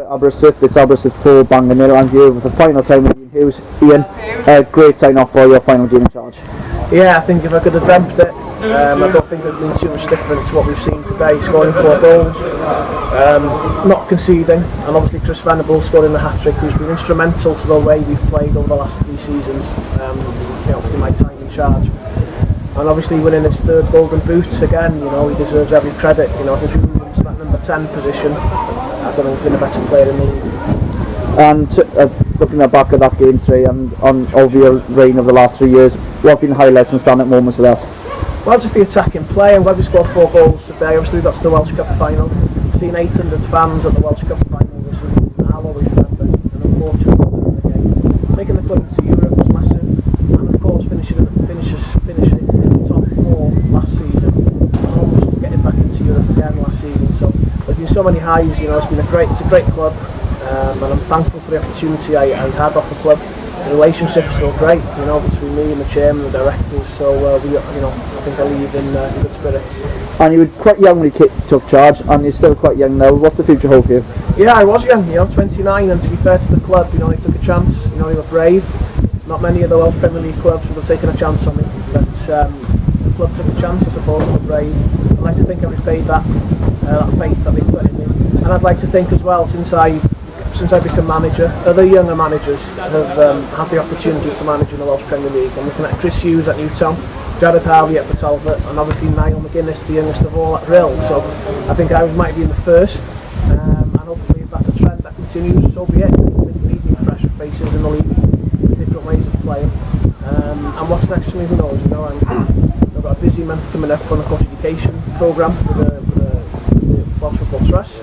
Aberystwyth. It's Aberystwyth 4, Bangor 0. I'm here with the final time with Ian Hughes. Ian, great sign off for your final game in charge. Yeah, I think if I could have dreamt it, I don't think it would been too much different to what we've seen today. Scoring 4 goals, not conceding, and obviously Chris Venable scoring the hat-trick, who's been instrumental to the way we've played over the last 3 seasons. Obviously my time in charge, and obviously winning his 3rd Golden Boot again. He deserves every credit. Since we moved him to that number 10 position, I don't think he's been a better player in the league. And looking back at that game today and on over your reign of the last 3 years, what have been the highlights and standout moments of that? Well, just the attacking play. I'm glad we scored 4 goals today. Obviously we got to the Welsh Cup final. Seeing 800 fans at the Welsh Cup final was something I'll always remember, and unfortunately in the game. Taking the club into Europe was massive, and of course finishing in the top 4 last season, and almost getting back into Europe again last season. So there's been so many highs. It's a great club, and I'm thankful for the opportunity I had off the club. The relationship's still great, between me and the chairman and the directors. So I think I leave in good spirits. And you were quite young when you took charge, and you're still quite young now. What's the future hold for you? Yeah, I was young, 29, and to be fair to the club, they took a chance. They were brave. Not many of the Welsh Premier League clubs would have taken a chance on me, but the club took a chance, I suppose, and were brave. I'd like to think I repaid that faith that they put in me, and I'd like to think as well, since I've become manager, other younger managers have had the opportunity to manage in the Welsh Premier League. I'm looking at Chris Hughes at Newtown, Jared Harvey at Talbot, and obviously Niall McGuinness, the youngest of all, at Rill. So I think I might be in the first, and hopefully if that's a trend that continues, so be it. We need new fresh faces in the league, different ways of playing. And what's next for me, who knows? I've got a busy month coming up on the course education programme with the Welsh Football Trust.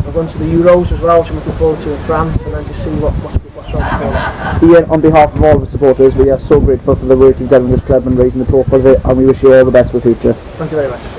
I'm going to the Euros as well, which I'm looking forward to in France, and then just see what's around the corner. Ian, on behalf of all the supporters, we are so grateful for the work you've done in this club and raising the profile of it, and we wish you all the best for the future. Thank you very much.